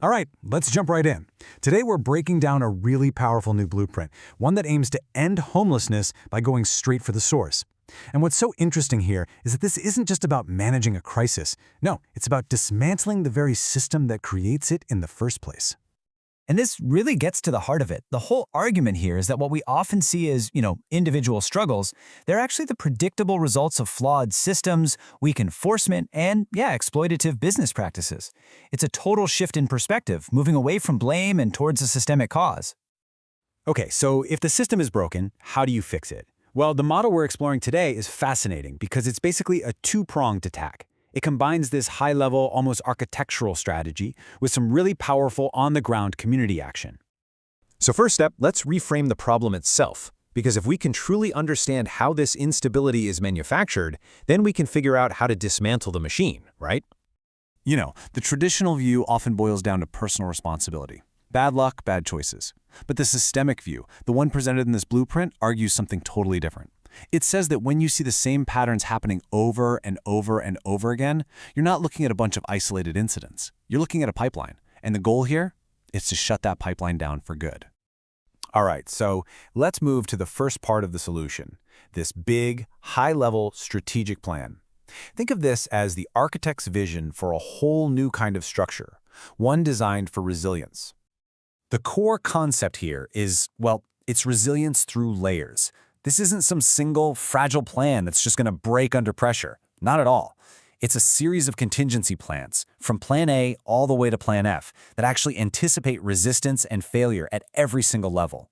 All right, let's jump right in. Today we're breaking down a really powerful new blueprint, one that aims to end homelessness by going straight for the source. And what's so interesting here is that this isn't just about managing a crisis. No, it's about dismantling the very system that creates it in the first place. And this really gets to the heart of it. The whole argument here is that what we often see as, individual struggles, they're actually the predictable results of flawed systems, weak enforcement, and, exploitative business practices. It's a total shift in perspective, moving away from blame and towards a systemic cause. Okay, so if the system is broken, how do you fix it? Well, the model we're exploring today is fascinating because it's basically a two-pronged attack. It combines this high-level, almost architectural strategy with some really powerful on-the-ground community action. So first step, let's reframe the problem itself. Because if we can truly understand how this instability is manufactured, then we can figure out how to dismantle the machine, right? The traditional view often boils down to personal responsibility. Bad luck, bad choices. But the systemic view, the one presented in this blueprint, argues something totally different. It says that when you see the same patterns happening over and over and over again, you're not looking at a bunch of isolated incidents. You're looking at a pipeline. And the goal here is to shut that pipeline down for good. All right, so let's move to the first part of the solution, this big, high-level strategic plan. Think of this as the architect's vision for a whole new kind of structure, one designed for resilience. The core concept here is, it's resilience through layers. This isn't some single, fragile plan that's just going to break under pressure. Not at all. It's a series of contingency plans, from Plan A all the way to Plan F, that actually anticipate resistance and failure at every single level.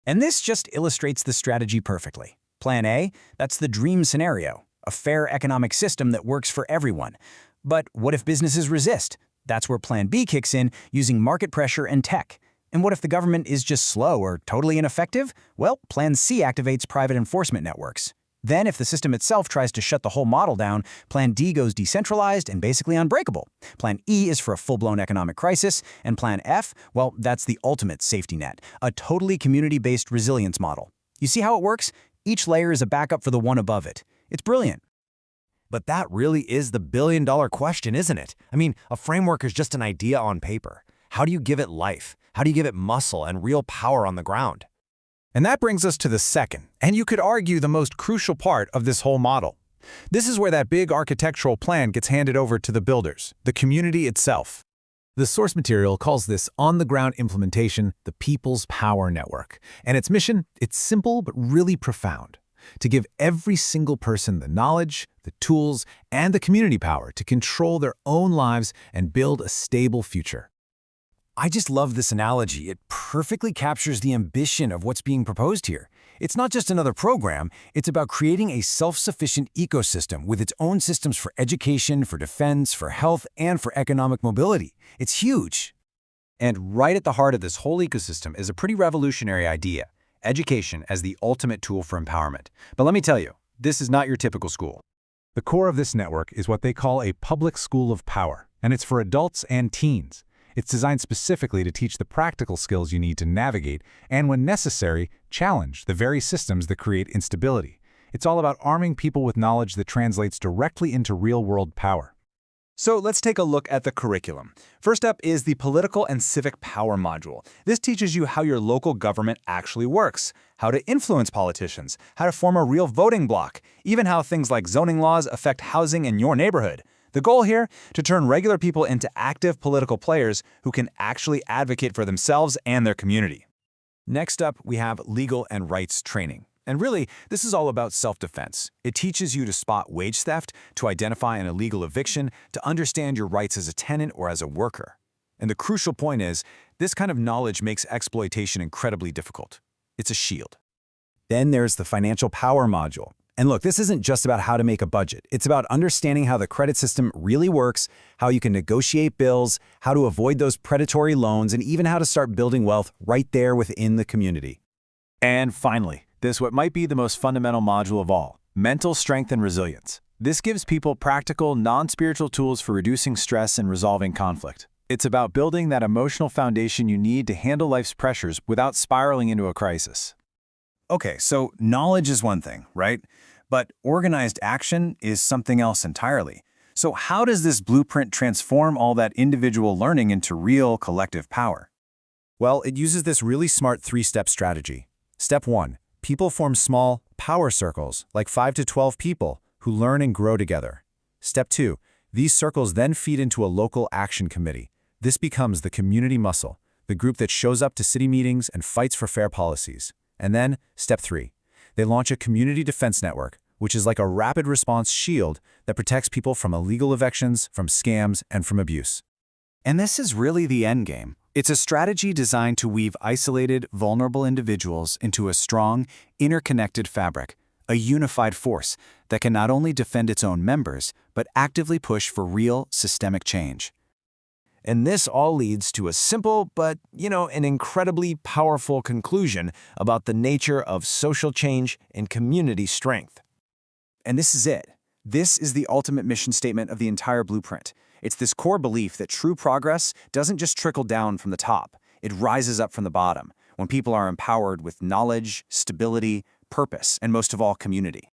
And this just illustrates the strategy perfectly. Plan A, that's the dream scenario, a fair economic system that works for everyone. But what if businesses resist? That's where Plan B kicks in, using market pressure and tech. And what if the government is just slow or totally ineffective? Well, Plan C activates private enforcement networks. Then, if the system itself tries to shut the whole model down, Plan D goes decentralized and basically unbreakable. Plan E is for a full-blown economic crisis, and Plan F, that's the ultimate safety net, a totally community-based resilience model. You see how it works? Each layer is a backup for the one above it. It's brilliant. But that really is the billion-dollar question, isn't it? A framework is just an idea on paper. How do you give it life? How do you give it muscle and real power on the ground? And that brings us to the second, and you could argue the most crucial part of this whole model. This is where that big architectural plan gets handed over to the builders, the community itself. The source material calls this on-the-ground implementation the People's Power Network. And its mission, it's simple but really profound: to give every single person the knowledge, the tools, and the community power to control their own lives and build a stable future. I just love this analogy. It perfectly captures the ambition of what's being proposed here. It's not just another program, it's about creating a self-sufficient ecosystem with its own systems for education, for defense, for health, and for economic mobility. It's huge. And right at the heart of this whole ecosystem is a pretty revolutionary idea: education as the ultimate tool for empowerment. But let me tell you, this is not your typical school. The core of this network is what they call a public school of power, and it's for adults and teens. It's designed specifically to teach the practical skills you need to navigate and, when necessary, challenge the very systems that create instability. It's all about arming people with knowledge that translates directly into real-world power. So let's take a look at the curriculum. First up is the Political and Civic Power module. This teaches you how your local government actually works, how to influence politicians, how to form a real voting bloc, even how things like zoning laws affect housing in your neighborhood. The goal here? To turn regular people into active political players who can actually advocate for themselves and their community. Next up, we have legal and rights training. And really, this is all about self-defense. It teaches you to spot wage theft, to identify an illegal eviction, to understand your rights as a tenant or as a worker. And the crucial point is, this kind of knowledge makes exploitation incredibly difficult. It's a shield. Then there's the financial power module. And look, this isn't just about how to make a budget. It's about understanding how the credit system really works, how you can negotiate bills, how to avoid those predatory loans, and even how to start building wealth right there within the community. And finally, what might be the most fundamental module of all: mental strength and resilience. This gives people practical, non-spiritual tools for reducing stress and resolving conflict. It's about building that emotional foundation you need to handle life's pressures without spiraling into a crisis. Okay, so knowledge is one thing, right? But organized action is something else entirely. So how does this blueprint transform all that individual learning into real collective power? Well, it uses this really smart three-step strategy. Step 1. People form small power circles, like 5 to 12 people, who learn and grow together. Step 2. These circles then feed into a local action committee. This becomes the community muscle, the group that shows up to city meetings and fights for fair policies. And then, Step 3. They launch a community defense network, which is like a rapid response shield that protects people from illegal evictions, from scams, and from abuse. And this is really the endgame. It's a strategy designed to weave isolated, vulnerable individuals into a strong, interconnected fabric, a unified force that can not only defend its own members, but actively push for real, systemic change. And this all leads to a simple but, an incredibly powerful conclusion about the nature of social change and community strength. And this is it. This is the ultimate mission statement of the entire blueprint. It's this core belief that true progress doesn't just trickle down from the top. It rises up from the bottom, when people are empowered with knowledge, stability, purpose, and most of all, community.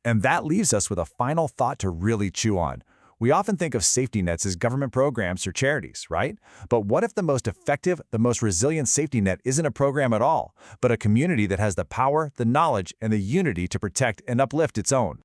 And that leaves us with a final thought to really chew on. We often think of safety nets as government programs or charities, right? But what if the most effective, the most resilient safety net isn't a program at all, but a community that has the power, the knowledge, and the unity to protect and uplift its own?